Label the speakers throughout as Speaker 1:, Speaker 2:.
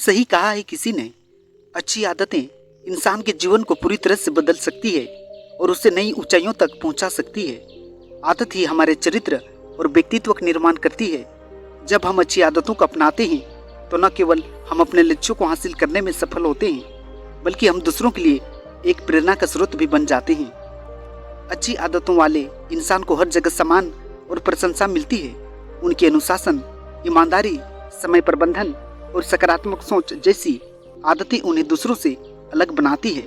Speaker 1: सही कहा है किसी ने, अच्छी आदतें इंसान के जीवन को पूरी तरह से बदल सकती है और उसे नई ऊंचाइयों तक पहुंचा सकती है। आदत ही हमारे चरित्र और व्यक्तित्व का निर्माण करती है। जब हम अच्छी आदतों को अपनाते हैं तो न केवल हम अपने लक्ष्यों को हासिल करने में सफल होते हैं, बल्कि हम दूसरों के लिए एक प्रेरणा का स्रोत भी बन जाते हैं। अच्छी आदतों वाले इंसान को हर जगह सम्मान और प्रशंसा मिलती है। उनके अनुशासन, ईमानदारी, समय प्रबंधन और सकारात्मक सोच जैसी आदतें उन्हें दूसरों से अलग बनाती है।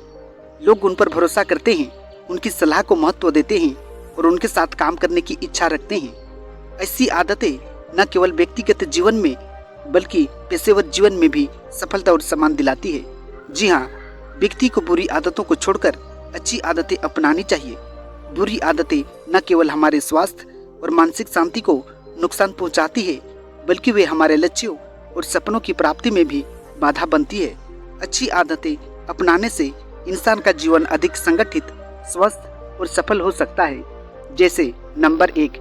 Speaker 1: लोग उन पर भरोसा करते हैं, उनकी सलाह को महत्व देते हैं और उनके साथ काम करने की इच्छा रखते हैं। ऐसी आदतें न केवल व्यक्तिगत जीवन में बल्कि पेशेवर जीवन में भी सफलता और सम्मान दिलाती है। जी हाँ, व्यक्ति को बुरी आदतों को छोड़कर अच्छी आदतें अपनानी चाहिए। बुरी आदतें न केवल हमारे स्वास्थ्य और मानसिक शांति को नुकसान पहुंचाती है, बल्कि वे हमारे लक्ष्यों और सपनों की प्राप्ति में भी बाधा बनती है। अच्छी आदतें अपनाने से इंसान का जीवन अधिक संगठित, स्वस्थ और सफल हो सकता है। जैसे नंबर 1,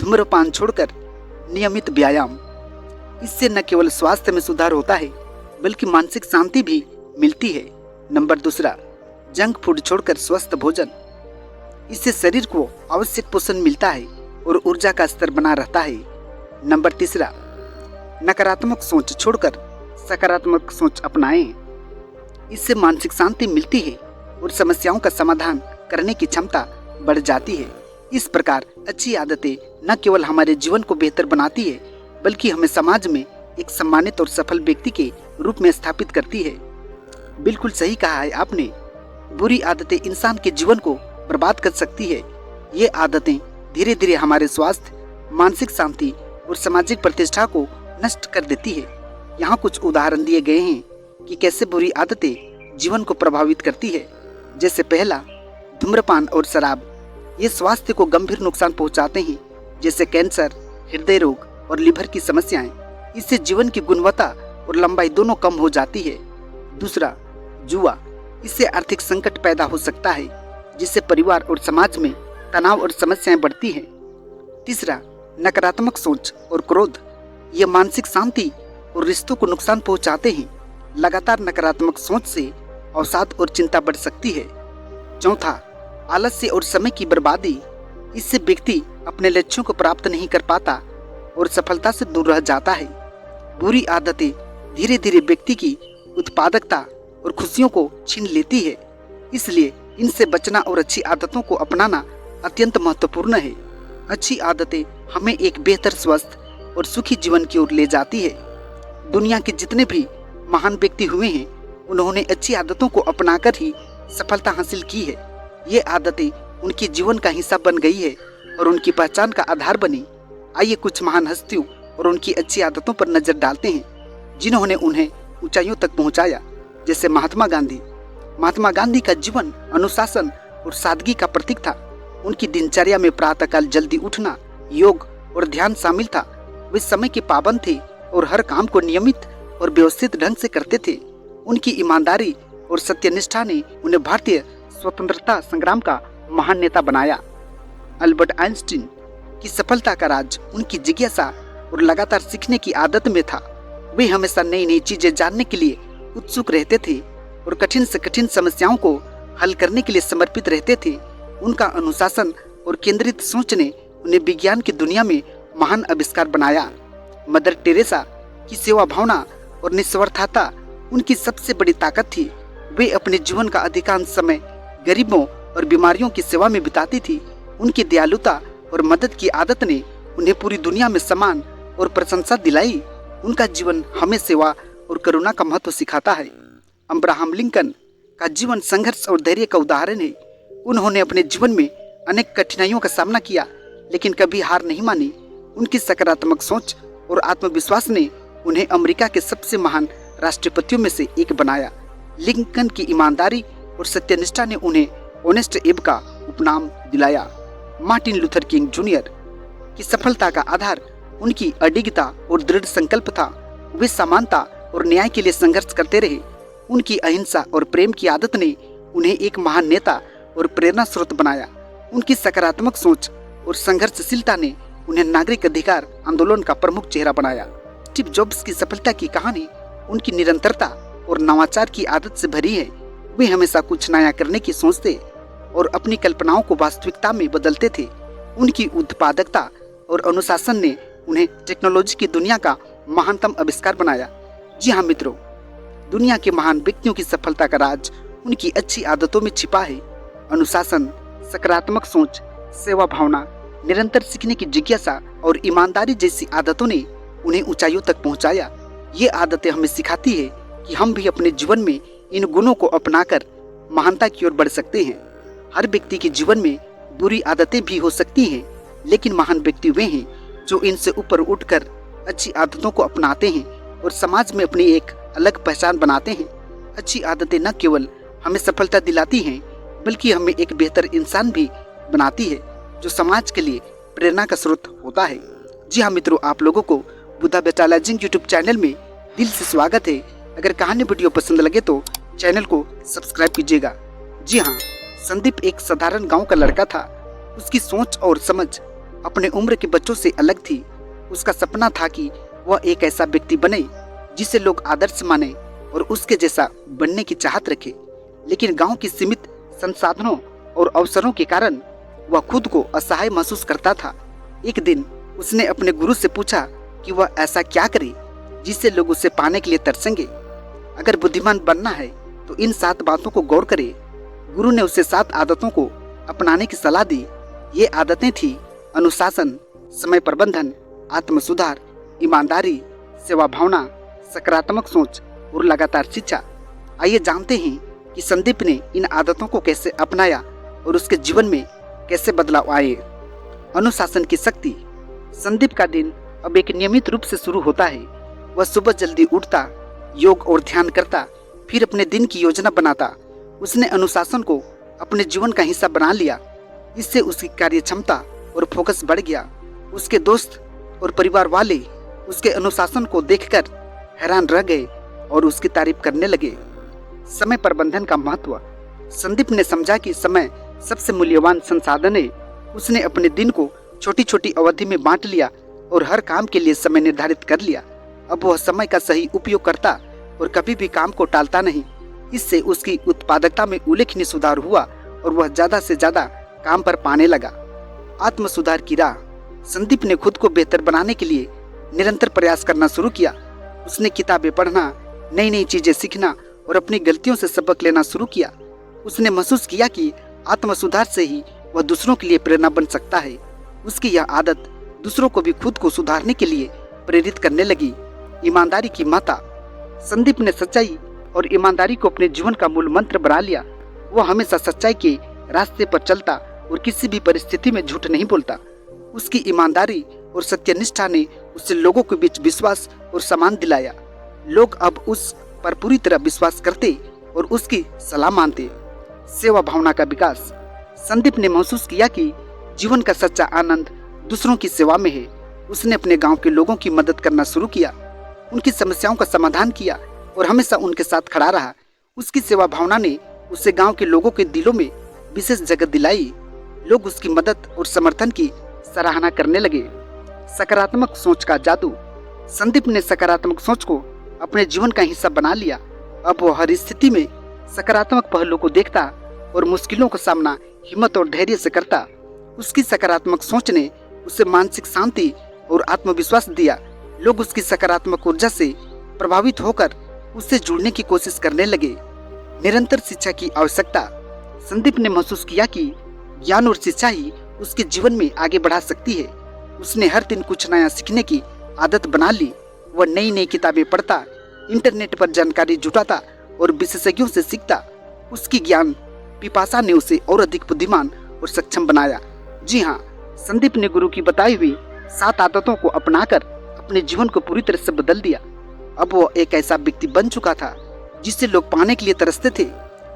Speaker 1: धूम्रपान छोड़कर नियमित व्यायाम। इससे न केवल स्वास्थ्य में सुधार होता है बल्कि मानसिक शांति भी मिलती है। नंबर 2, जंक फूड छोड़कर स्वस्थ भोजन। इससे शरीर को आवश्यक पोषण मिलता है और ऊर्जा का स्तर बना रहता है। नंबर 3, नकारात्मक सोच छोड़कर सकारात्मक सोच अपनाएं। इससे मानसिक शांति मिलती है और समस्याओं का समाधान करने की क्षमता बढ़ जाती है। इस प्रकार अच्छी आदतें न केवल हमारे जीवन को बेहतर बनाती है बल्कि हमें समाज में एक सम्मानित और सफल व्यक्ति के रूप में स्थापित करती है। बिल्कुल सही कहा है आपने, बुरी आदतें इंसान के जीवन को बर्बाद कर सकती है। ये आदतें धीरे धीरे हमारे स्वास्थ्य, मानसिक शांति और सामाजिक प्रतिष्ठा को नष्ट कर देती है। यहाँ कुछ उदाहरण दिए गए हैं कि कैसे बुरी आदतें जीवन को प्रभावित करती है। जैसे पहला, धूम्रपान और शराब। ये स्वास्थ्य को गंभीर नुकसान पहुंचाते हैं, जैसे कैंसर, हृदय रोग और लीवर की समस्याएं। इससे जीवन की गुणवत्ता और लंबाई दोनों कम हो जाती है। दूसरा, जुआ। इससे आर्थिक संकट पैदा हो सकता है, जिससे परिवार और समाज में तनाव और समस्याएं बढ़ती हैं। तीसरा, नकारात्मक सोच और क्रोध। ये मानसिक शांति और रिश्तों को नुकसान पहुंचाते हैं। लगातार नकारात्मक सोच से अवसाद और चिंता बढ़ सकती है। चौथा, आलस्य और समय की बर्बादी। इससे व्यक्ति अपने लक्ष्यों को प्राप्त नहीं कर पाता और सफलता से दूर रह जाता है। बुरी आदतें धीरे धीरे व्यक्ति की उत्पादकता और खुशियों को छीन लेती है, इसलिए इनसे बचना और अच्छी आदतों को अपनाना अत्यंत महत्वपूर्ण है। अच्छी आदतें हमें एक बेहतर, स्वस्थ और सुखी जीवन की ओर ले जाती है। दुनिया के जितने भी महान व्यक्ति हुए हैं, उन्होंने अच्छी आदतों को अपनाकर ही सफलता हासिल की है। ये आदतें उनके जीवन का हिस्सा बन गई है और उनकी पहचान का आधार बनी। आइए कुछ महान हस्तियों और उनकी अच्छी आदतों पर नजर डालते हैं, जिन्होंने उन्हें ऊंचाइयों तक पहुंचाया। जैसे महात्मा गांधी। महात्मा गांधी का जीवन अनुशासन और सादगी का प्रतीक था। उनकी दिनचर्या में प्रातःकाल जल्दी उठना, योग और ध्यान शामिल था। वे समय के पाबंद थे और हर काम को नियमित और व्यवस्थित ढंग से करते थे। उनकी ईमानदारी और सत्यनिष्ठा ने उन्हें भारतीय स्वतंत्रता संग्राम का महान नेता बनाया। अल्बर्ट आइंस्टीन की सफलता का राज उनकी जिज्ञासा और लगातार सीखने की आदत में था। वे हमेशा नई नई चीजें जानने के लिए उत्सुक रहते थे और कठिन से कठिन समस्याओं को हल करने के लिए समर्पित रहते थे। उनका अनुशासन और केंद्रित सोच ने उन्हें विज्ञान की दुनिया में महान आविष्कार बनाया। मदर टेरेसा की सेवा भावना और निस्वार्थता उनकी सबसे बड़ी ताकत थी। वे अपने जीवन का अधिकांश समय गरीबों और बीमारियों की सेवा में बिताती थी। उनकी दयालुता और मदद की आदत ने उन्हें पूरी दुनिया में सम्मान और प्रशंसा दिलाई। उनका जीवन हमें सेवा और करुणा का महत्व सिखाता है। अब्राहम लिंकन का जीवन संघर्ष और धैर्य का उदाहरण है। उन्होंने अपने जीवन में अनेक कठिनाइयों का सामना किया, लेकिन कभी हार नहीं मानी। उनकी सकारात्मक सोच और आत्मविश्वास ने उन्हें अमेरिका के सबसे महान राष्ट्रपतियों में से एक बनाया। लिंकन की ईमानदारी और सत्यनिष्ठा ने उन्हें ऑनेस्ट एब का उपनाम दिलाया। मार्टिन लूथर किंग जूनियर की सफलता का आधार उनकी अडिगता और दृढ़ संकल्प था। वे समानता और न्याय के लिए संघर्ष करते रहे। उनकी अहिंसा और प्रेम की आदत ने उन्हें एक महान नेता और प्रेरणा स्रोत बनाया। उनकी सकारात्मक सोच और संघर्षशीलता ने उन्हें नागरिक अधिकार आंदोलन का प्रमुख चेहरा बनाया। स्टीव जॉब्स की सफलता की कहानी उनकी निरंतरता और नवाचार की आदत से भरी है। वे हमेशा कुछ नया करने की सोचते और अपनी कल्पनाओं को वास्तविकता में बदलते थे। उनकी उत्पादकता और अनुशासन ने उन्हें टेक्नोलॉजी की दुनिया का महानतम आविष्कार बनाया। जी हाँ मित्रों, दुनिया के महान व्यक्तियों की सफलता का राज उनकी अच्छी आदतों में छिपा है। अनुशासन, सकारात्मक सोच, सेवा भावना, निरंतर सीखने की जिज्ञासा और ईमानदारी जैसी आदतों ने उन्हें ऊंचाइयों तक पहुंचाया। ये आदतें हमें सिखाती है कि हम भी अपने जीवन में इन गुणों को अपनाकर महानता की ओर बढ़ सकते हैं। हर व्यक्ति के जीवन में बुरी आदतें भी हो सकती हैं, लेकिन महान व्यक्ति वे हैं जो इनसे ऊपर उठकर अच्छी आदतों को अपनाते हैं और समाज में अपनी एक अलग पहचान बनाते हैं। अच्छी आदतें न केवल हमें सफलता दिलाती हैं, बल्कि हमें एक बेहतर इंसान भी बनाती है जो समाज के लिए प्रेरणा का स्रोत होता है। जी हाँ मित्रों, आप लोगों को बुद्धा बेटालॉजिंग यूट्यूब चैनल में दिल से स्वागत है। अगर कहानी वीडियो पसंद लगे तो चैनल को सब्सक्राइब कीजिएगा। जी हाँ, संदीप एक साधारण गांव का लड़का था। उसकी सोच और समझ अपने उम्र के बच्चों से अलग थी। उसका सपना था कि वह एक ऐसा व्यक्ति बने जिसे लोग आदर्श माने और उसके जैसा बनने की चाहत रखे। लेकिन गांव की सीमित संसाधनों और अवसरों के कारण वह खुद को असहाय महसूस करता था। एक दिन उसने अपने गुरु से पूछा कि वह ऐसा क्या करे जिससे लोग उसे पाने के लिए तरसेंगे। अगर बुद्धिमान बनना है तो इन 7 बातों को गौर करे। गुरु ने उसे 7 आदतों को अपनाने की सलाह दी। ये आदतें थी अनुशासन, समय प्रबंधन, आत्म सुधार, ईमानदारी, सेवा भावना, सकारात्मक सोच और लगातार शिक्षा। आइए जानते हैं कि संदीप ने इन आदतों को कैसे अपनाया और उसके जीवन में कैसे बदलाव आए। अनुशासन की शक्ति। संदीप का दिन अब एक नियमित रूप से शुरू होता है। वह सुबह जल्दी उठता, योग और ध्यान करता, फिर अपने दिन की योजना बनाता। उसने अनुशासन को अपने जीवन का हिस्सा बना लिया। इससे उसकी कार्य क्षमता और फोकस बढ़ गया। उसके दोस्त और परिवार वाले उसके अनुशासन को देखकर हैरान रह गए और उसकी तारीफ करने लगे। समय प्रबंधन का महत्व। संदीप ने समझा कि समय सबसे मूल्यवान संसाधन है। उसने अपने दिन को छोटी छोटी अवधि में बांट लिया और हर काम के लिए समय निर्धारित कर लिया। अब वह समय का सही उपयोग करता और कभी भी काम को टालता नहीं। इससे उसकी उत्पादकता में उल्लेखनीय सुधार हुआ और वह ज्यादा से ज्यादा काम पर पाने लगा। आत्म सुधार की राह। संदीप ने खुद को बेहतर बनाने के लिए निरंतर प्रयास करना शुरू किया। उसने किताबें पढ़ना, नई नई चीजें सीखना और अपनी गलतियों से सबक लेना शुरू किया। उसने महसूस किया कि आत्म सुधार से ही वह दूसरों के लिए प्रेरणा बन सकता है। उसकी यह आदत दूसरों को भी खुद को सुधारने के लिए प्रेरित करने लगी। ईमानदारी की महत्ता। संदीप ने सच्चाई और ईमानदारी को अपने जीवन का मूल मंत्र बना लिया। वह हमेशा सच्चाई के रास्ते पर चलता और किसी भी परिस्थिति में झूठ नहीं बोलता। उसकी ईमानदारी और सत्यनिष्ठा ने उससे लोगों के बीच विश्वास और सम्मान दिलाया। लोग अब उस पर पूरी तरह विश्वास करते और उसकी सलाह मानते। सेवा भावना का विकास। संदीप ने महसूस किया कि जीवन का सच्चा आनंद दूसरों की सेवा में है। उसने अपने गांव के लोगों की मदद करना शुरू किया, उनकी समस्याओं का समाधान किया और हमेशा उनके साथ खड़ा रहा। उसकी सेवा भावना ने उसे गांव के लोगों के दिलों में विशेष जगह दिलाई। लोग उसकी मदद और समर्थन की सराहना करने लगे। सकारात्मक सोच का जादू। संदीप ने सकारात्मक सोच को अपने जीवन का हिस्सा बना लिया। अब वह हर स्थिति में सकारात्मक पहलुओं को देखता और मुश्किलों का सामना हिम्मत और धैर्य से करता। उसकी सकारात्मक सोच ने उसे मानसिक शांति और आत्मविश्वास दिया। लोग उसकी सकारात्मक ऊर्जा से प्रभावित होकर उससे जुड़ने की कोशिश करने लगे। निरंतर शिक्षा की आवश्यकता। संदीप ने महसूस किया कि ज्ञान और शिक्षा ही उसके जीवन में आगे बढ़ा सकती है। उसने हर दिन कुछ नया सीखने की आदत बना ली। वह नई नई किताबें पढ़ता, इंटरनेट पर जानकारी जुटाता और विशेषज्ञों से सीखता। उसकी ज्ञान पिपासा ने उसे और अधिक बुद्धिमान और सक्षम बनाया। जी हाँ, संदीप ने गुरु की बताई हुई 7 आदतों को अपनाकर अपने जीवन को पूरी तरह से बदल दिया। अब वह एक ऐसा व्यक्ति बन चुका था जिसे लोग पाने के लिए तरसते थे।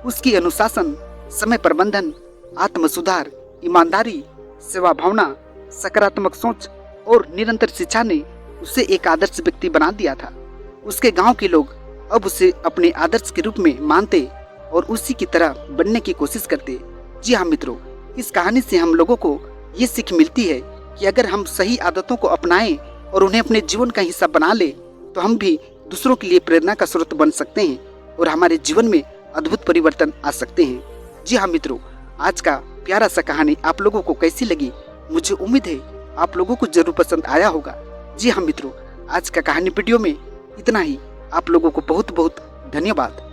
Speaker 1: उसकी अनुशासन, समय प्रबंधन, आत्म सुधार, ईमानदारी, सेवा भावना, सकारात्मक सोच और निरंतर शिक्षा ने उसे एक आदर्श व्यक्ति बना दिया था। उसके गांव के लोग अब उसे अपने आदर्श के रूप में मानते और उसी की तरह बनने की कोशिश करते। जी हाँ मित्रों, इस कहानी से हम लोगों को ये सीख मिलती है कि अगर हम सही आदतों को अपनाएं और उन्हें अपने जीवन का हिस्सा बना ले तो हम भी दूसरों के लिए प्रेरणा का स्रोत बन सकते हैं और हमारे जीवन में अद्भुत परिवर्तन आ सकते हैं। जी हाँ मित्रों, आज का प्यारा सा कहानी आप लोगों को कैसी लगी? मुझे उम्मीद है आप लोगों को जरूर पसंद आया होगा। जी हाँ मित्रों, आज का कहानी वीडियो में इतना ही। आप लोगों को बहुत बहुत धन्यवाद।